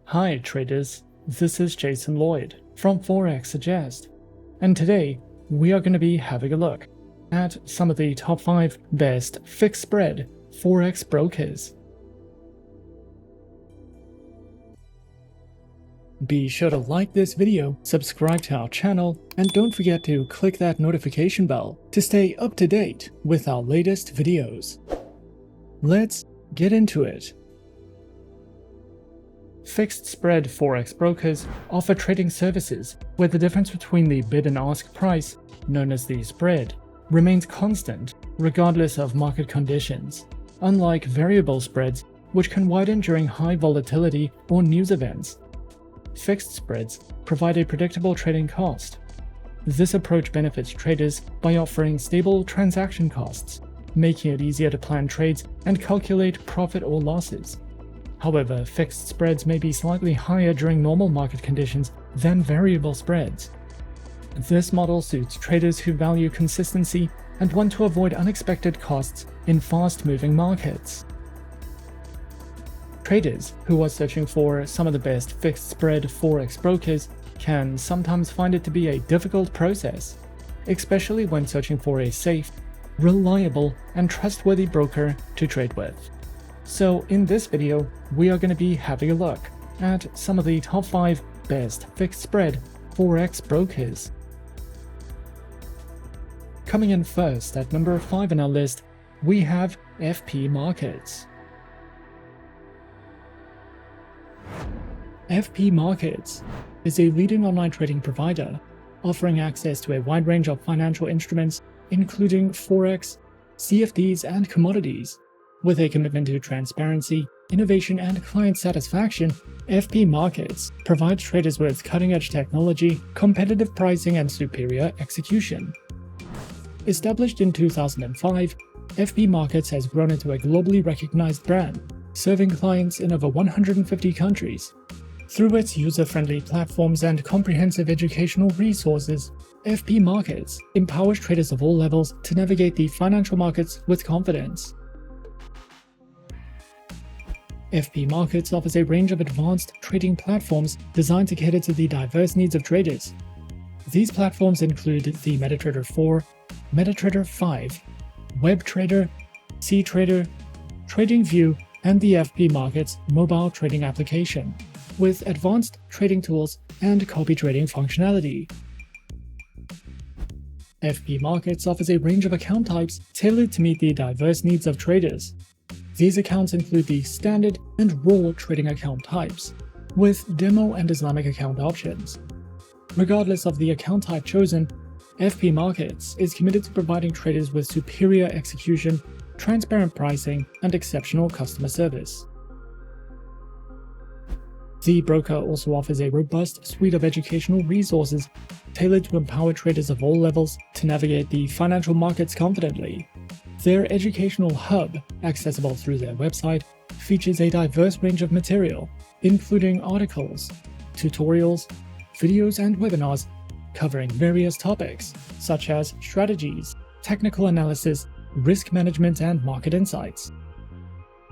Hi traders, this is Jason Lloyd from Forexsuggest, and today we are going to be having a look at some of the top 5 best fixed spread Forex brokers. Be sure to like this video, subscribe to our channel, and don't forget to click that notification bell to stay up to date with our latest videos. Let's get into it. Fixed spread Forex brokers offer trading services where the difference between the bid and ask price, known as the spread, remains constant regardless of market conditions, unlike variable spreads which can widen during high volatility or news events. Fixed spreads provide a predictable trading cost. This approach benefits traders by offering stable transaction costs, making it easier to plan trades and calculate profit or losses. However, fixed spreads may be slightly higher during normal market conditions than variable spreads. This model suits traders who value consistency and want to avoid unexpected costs in fast-moving markets. Traders who are searching for some of the best fixed spread Forex brokers can sometimes find it to be a difficult process, especially when searching for a safe, reliable, and trustworthy broker to trade with. So in this video, we are going to be having a look at some of the top 5 best fixed spread Forex brokers. Coming in first at number 5 on our list, we have FP Markets. FP Markets is a leading online trading provider, offering access to a wide range of financial instruments, including Forex, CFDs, and commodities. With a commitment to transparency, innovation, and client satisfaction, FP Markets provides traders with cutting-edge technology, competitive pricing, and superior execution. Established in 2005, FP Markets has grown into a globally recognized brand, serving clients in over 150 countries. Through its user-friendly platforms and comprehensive educational resources, FP Markets empowers traders of all levels to navigate the financial markets with confidence. FP Markets offers a range of advanced trading platforms designed to cater to the diverse needs of traders. These platforms include the MetaTrader 4, MetaTrader 5, WebTrader, CTrader, TradingView, and the FP Markets mobile trading application, with advanced trading tools and copy trading functionality. FP Markets offers a range of account types tailored to meet the diverse needs of traders. These accounts include the standard and raw trading account types, with demo and Islamic account options. Regardless of the account type chosen, FP Markets is committed to providing traders with superior execution, transparent pricing, and exceptional customer service. The broker also offers a robust suite of educational resources tailored to empower traders of all levels to navigate the financial markets confidently. Their educational hub, accessible through their website, features a diverse range of material, including articles, tutorials, videos, and webinars covering various topics such as strategies, technical analysis, risk management, and market insights.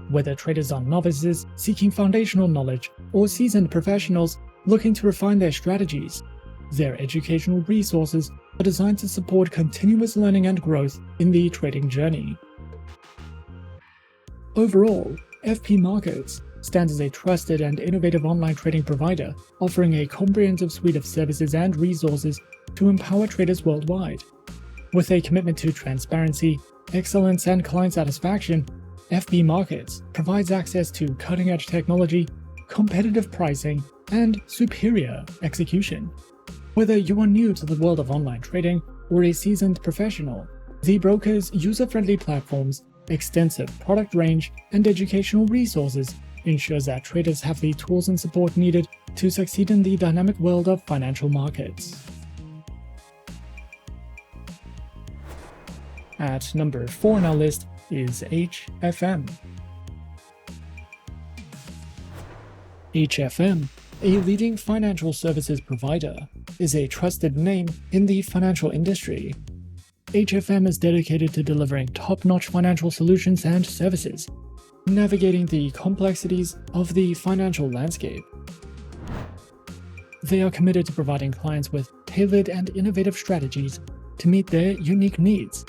Whether traders are novices seeking foundational knowledge or seasoned professionals looking to refine their strategies, their educational resources are designed to support continuous learning and growth in the trading journey. Overall, FP Markets stands as a trusted and innovative online trading provider, offering a comprehensive suite of services and resources to empower traders worldwide. With a commitment to transparency, excellence, and client satisfaction, FP Markets provides access to cutting-edge technology, competitive pricing, and superior execution. Whether you are new to the world of online trading or a seasoned professional, the broker's user-friendly platforms, extensive product range, and educational resources ensures that traders have the tools and support needed to succeed in the dynamic world of financial markets. At number 4 on our list is HFM. HFM, a leading financial services provider, is a trusted name in the financial industry. HFM is dedicated to delivering top-notch financial solutions and services, navigating the complexities of the financial landscape. They are committed to providing clients with tailored and innovative strategies to meet their unique needs.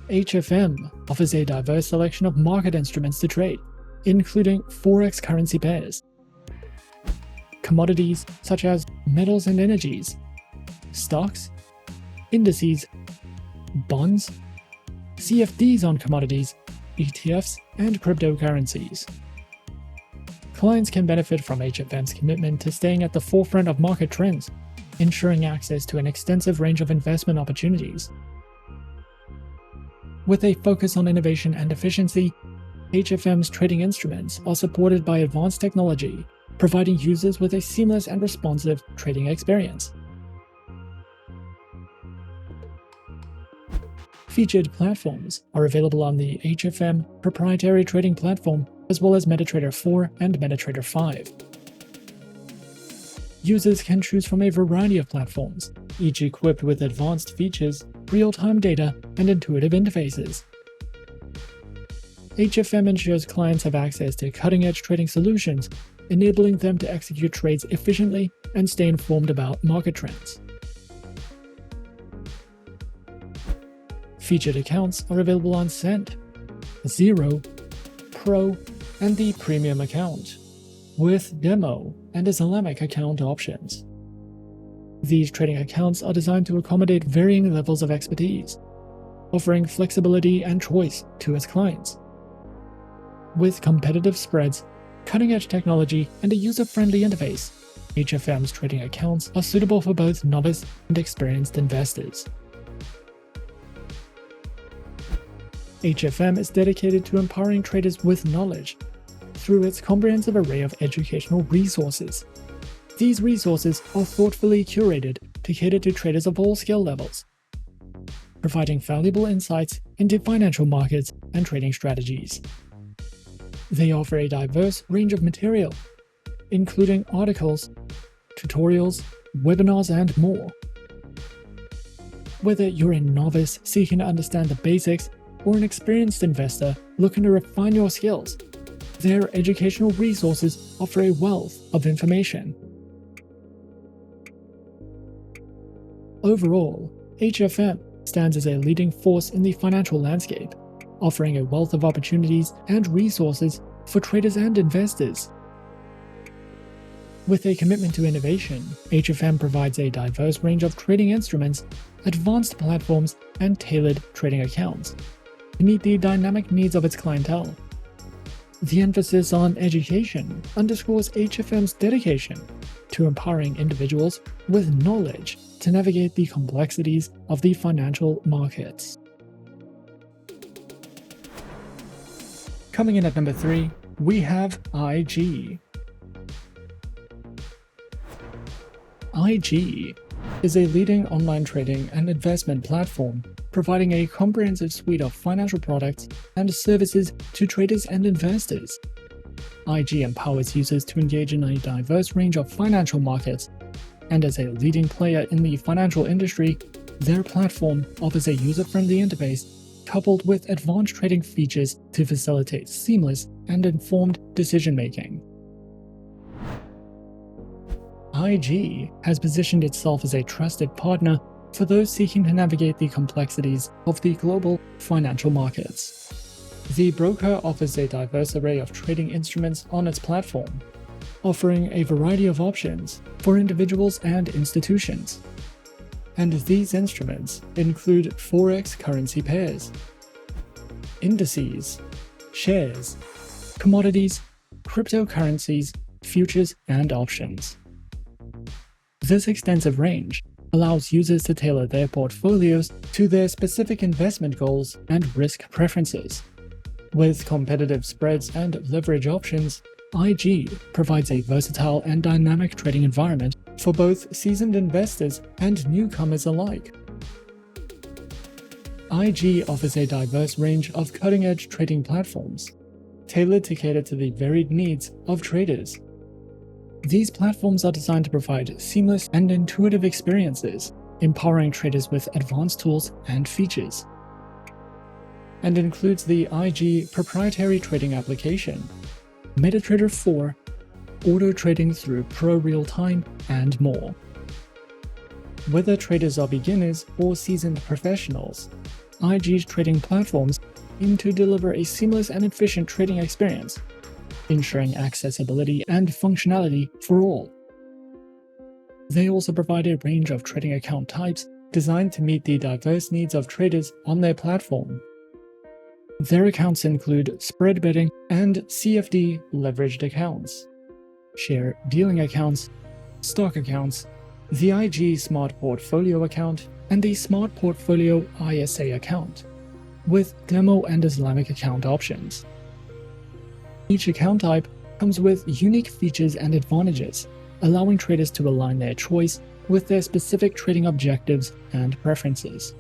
HFM offers a diverse selection of market instruments to trade, including Forex currency pairs, commodities such as metals and energies, stocks, indices, bonds, CFDs on commodities, ETFs, and cryptocurrencies. Clients can benefit from HFM's commitment to staying at the forefront of market trends, ensuring access to an extensive range of investment opportunities. With a focus on innovation and efficiency, HFM's trading instruments are supported by advanced technology, providing users with a seamless and responsive trading experience. Featured platforms are available on the HFM proprietary trading platform, as well as MetaTrader 4 and MetaTrader 5. Users can choose from a variety of platforms, each equipped with advanced features, real-time data, and intuitive interfaces. HFM ensures clients have access to cutting-edge trading solutions, enabling them to execute trades efficiently and stay informed about market trends. Featured accounts are available on Cent, Zero, Pro, and the Premium account, with Demo and Islamic account options. These trading accounts are designed to accommodate varying levels of expertise, offering flexibility and choice to its clients. With competitive spreads, cutting-edge technology, and a user-friendly interface, HFM's trading accounts are suitable for both novice and experienced investors. HFM is dedicated to empowering traders with knowledge through its comprehensive array of educational resources. These resources are thoughtfully curated to cater to traders of all skill levels, providing valuable insights into financial markets and trading strategies. They offer a diverse range of material, including articles, tutorials, webinars, and more. Whether you're a novice seeking to understand the basics or an experienced investor looking to refine your skills, their educational resources offer a wealth of information. Overall, HFM stands as a leading force in the financial landscape, offering a wealth of opportunities and resources for traders and investors. With a commitment to innovation, HFM provides a diverse range of trading instruments, advanced platforms, and tailored trading accounts to meet the dynamic needs of its clientele. The emphasis on education underscores HFM's dedication to empowering individuals with knowledge to navigate the complexities of the financial markets. Coming in at number 3, we have IG. IG is a leading online trading and investment platform, providing a comprehensive suite of financial products and services to traders and investors. IG empowers users to engage in a diverse range of financial markets, and as a leading player in the financial industry, their platform offers a user-friendly interface coupled with advanced trading features to facilitate seamless and informed decision-making. IG has positioned itself as a trusted partner for those seeking to navigate the complexities of the global financial markets. The broker offers a diverse array of trading instruments on its platform, offering a variety of options for individuals and institutions. And these instruments include Forex currency pairs, indices, shares, commodities, cryptocurrencies, futures, and options. This extensive range allows users to tailor their portfolios to their specific investment goals and risk preferences. With competitive spreads and leverage options, IG provides a versatile and dynamic trading environment for both seasoned investors and newcomers alike. IG offers a diverse range of cutting-edge trading platforms, tailored to cater to the varied needs of traders. These platforms are designed to provide seamless and intuitive experiences, empowering traders with advanced tools and features, and includes the IG proprietary trading application, MetaTrader 4, auto trading through pro real-time, and more. Whether traders are beginners or seasoned professionals, IG's trading platforms aim to deliver a seamless and efficient trading experience, ensuring accessibility and functionality for all. They also provide a range of trading account types designed to meet the diverse needs of traders on their platform. Their accounts include spread betting and CFD leveraged accounts, share dealing accounts, stock accounts, the IG Smart Portfolio account, and the Smart Portfolio ISA account, with demo and Islamic account options. Each account type comes with unique features and advantages, allowing traders to align their choice with their specific trading objectives and preferences.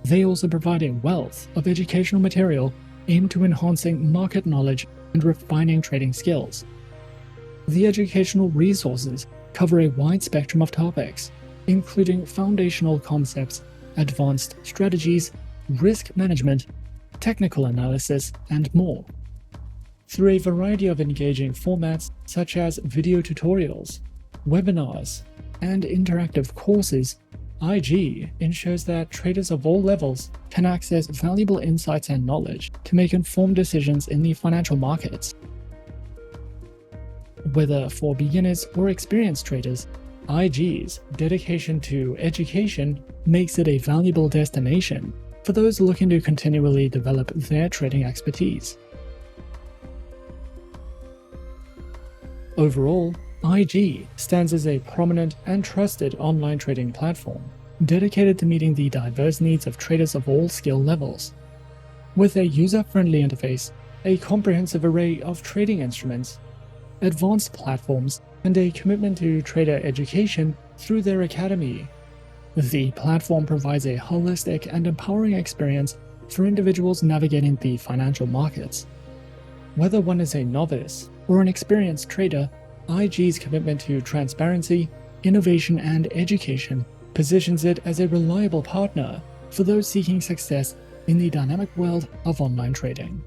They also provide a wealth of educational material aimed to enhancing market knowledge and refining trading skills. The educational resources cover a wide spectrum of topics, including foundational concepts, advanced strategies, risk management, technical analysis, and more. Through a variety of engaging formats such as video tutorials, webinars, and interactive courses, IG ensures that traders of all levels can access valuable insights and knowledge to make informed decisions in the financial markets. Whether for beginners or experienced traders, IG's dedication to education makes it a valuable destination for those looking to continually develop their trading expertise. Overall, IG stands as a prominent and trusted online trading platform dedicated to meeting the diverse needs of traders of all skill levels. With a user-friendly interface, a comprehensive array of trading instruments, advanced platforms, and a commitment to trader education through their academy, the platform provides a holistic and empowering experience for individuals navigating the financial markets. Whether one is a novice or an experienced trader, IG's commitment to transparency, innovation, and education positions it as a reliable partner for those seeking success in the dynamic world of online trading.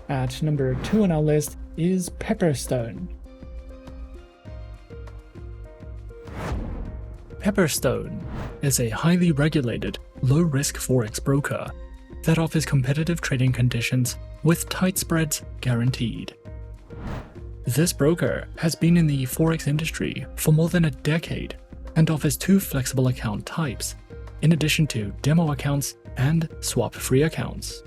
At number 2 on our list is Pepperstone. Pepperstone is a highly regulated, low-risk Forex broker that offers competitive trading conditions with tight spreads guaranteed. This broker has been in the Forex industry for more than a decade and offers 2 flexible account types, in addition to demo accounts and swap-free accounts.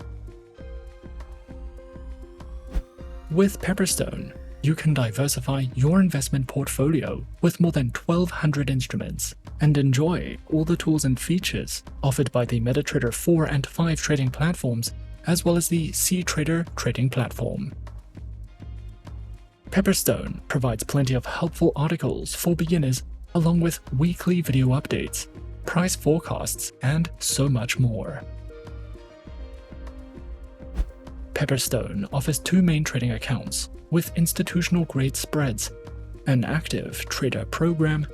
With Pepperstone, you can diversify your investment portfolio with more than 1,200 instruments and enjoy all the tools and features offered by the MetaTrader 4 and 5 trading platforms, as well as the CTrader trading platform. Pepperstone provides plenty of helpful articles for beginners, along with weekly video updates, price forecasts, and so much more. Pepperstone offers 2 main trading accounts with institutional-grade spreads, an active trader program,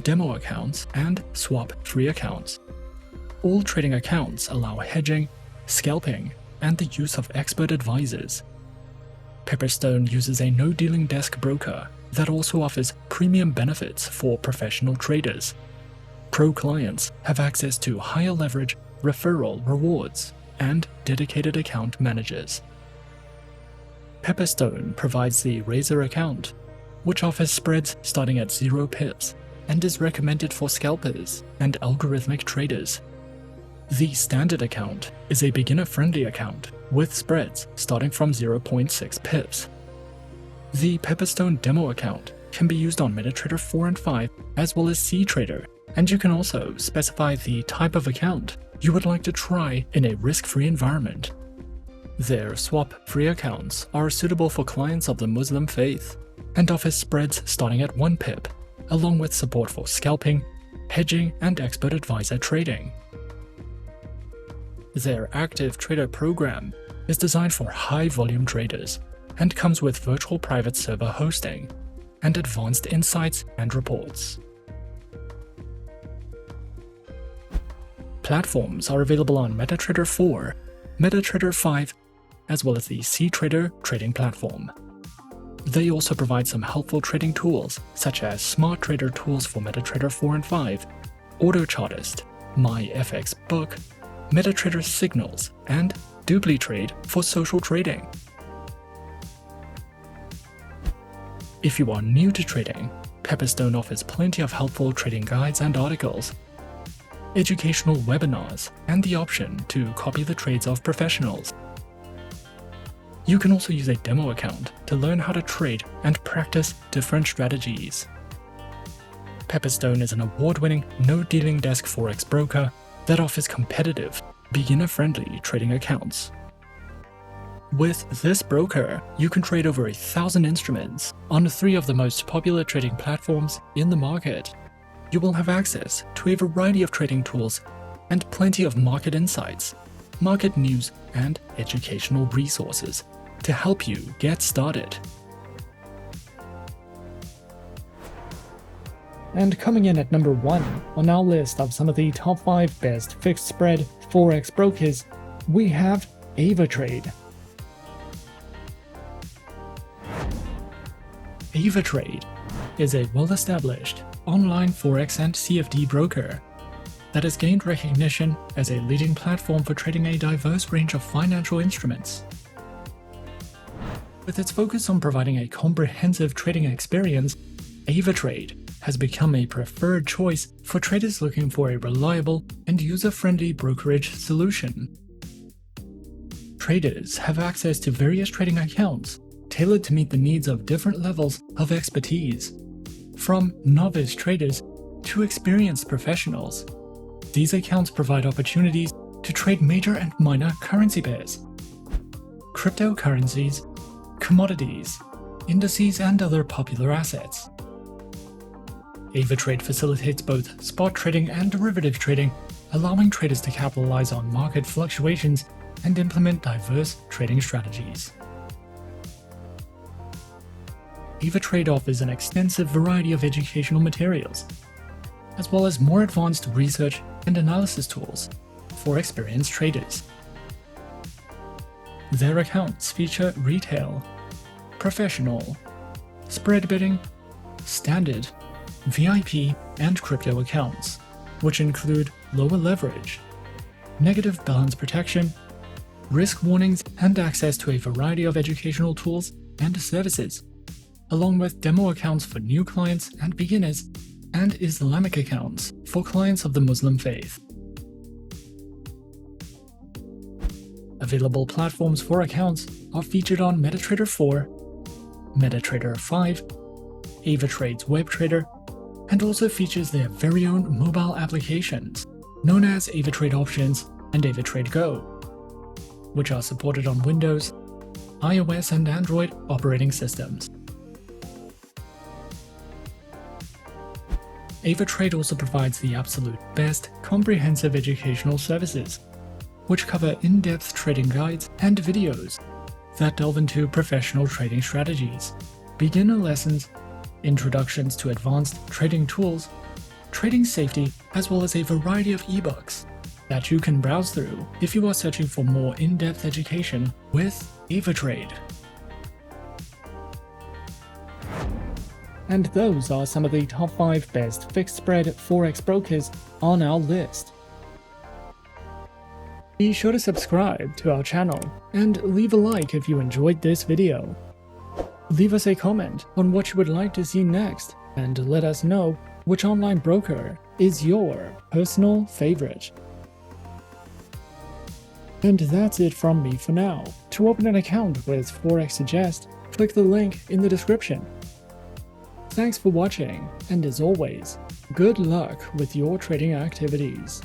demo accounts, and swap-free accounts. All trading accounts allow hedging, scalping, and the use of expert advisors. Pepperstone uses a no-dealing desk broker that also offers premium benefits for professional traders. Pro clients have access to higher leverage, referral rewards, and dedicated account managers. Pepperstone provides the Razor account, which offers spreads starting at 0 pips and is recommended for scalpers and algorithmic traders. The Standard account is a beginner-friendly account with spreads starting from 0.6 pips. The Pepperstone demo account can be used on MetaTrader 4 and 5 as well as CTrader, and you can also specify the type of account you would like to try in a risk-free environment. Their swap-free accounts are suitable for clients of the Muslim faith and offer spreads starting at 1 pip, along with support for scalping, hedging, and expert advisor trading. Their active trader program is designed for high-volume traders and comes with virtual private server hosting and advanced insights and reports. Platforms are available on MetaTrader 4, MetaTrader 5, as well as the CTrader trading platform. They also provide some helpful trading tools, such as Smart Trader tools for MetaTrader 4 and 5, AutoChartist, MyFXBook, MetaTrader Signals, and DupliTrade for social trading. If you are new to trading, Pepperstone offers plenty of helpful trading guides and articles, educational webinars, and the option to copy the trades of professionals. You can also use a demo account to learn how to trade and practice different strategies. Pepperstone is an award-winning, no-dealing desk Forex broker that offers competitive, beginner-friendly trading accounts. With this broker, you can trade over 1,000 instruments on 3 of the most popular trading platforms in the market. You will have access to a variety of trading tools and plenty of market insights, market news, and educational resources to help you get started. And coming in at number 1 on our list of some of the top 5 best fixed spread Forex brokers, we have Avatrade. Avatrade is a well-established online Forex and CFD broker that has gained recognition as a leading platform for trading a diverse range of financial instruments. With its focus on providing a comprehensive trading experience, Avatrade has become a preferred choice for traders looking for a reliable and user-friendly brokerage solution. Traders have access to various trading accounts tailored to meet the needs of different levels of expertise, from novice traders to experienced professionals. These accounts provide opportunities to trade major and minor currency pairs, cryptocurrencies, commodities, indices, and other popular assets. Avatrade facilitates both spot trading and derivative trading, allowing traders to capitalize on market fluctuations and implement diverse trading strategies. Avatrade offers an extensive variety of educational materials, as well as more advanced research and analysis tools for experienced traders. Their accounts feature retail, professional, spread bidding, standard, VIP, and crypto accounts, which include lower leverage, negative balance protection, risk warnings, and access to a variety of educational tools and services, along with demo accounts for new clients and beginners, and Islamic accounts for clients of the Muslim faith. Available platforms for accounts are featured on MetaTrader 4, MetaTrader 5, Avatrade's WebTrader, and also features their very own mobile applications, known as Avatrade Options and Avatrade Go, which are supported on Windows, iOS, and Android operating systems. Avatrade also provides the absolute best comprehensive educational services, which cover in-depth trading guides and videos that delve into professional trading strategies, beginner lessons, introductions to advanced trading tools, trading safety, as well as a variety of ebooks that you can browse through if you are searching for more in-depth education with Avatrade. And those are some of the top 5 best fixed spread Forex brokers on our list. Be sure to subscribe to our channel and leave a like if you enjoyed this video. Leave us a comment on what you would like to see next and let us know which online broker is your personal favorite. And that's it from me for now. To open an account with Forexsuggest, click the link in the description. Thanks for watching, and as always, good luck with your trading activities.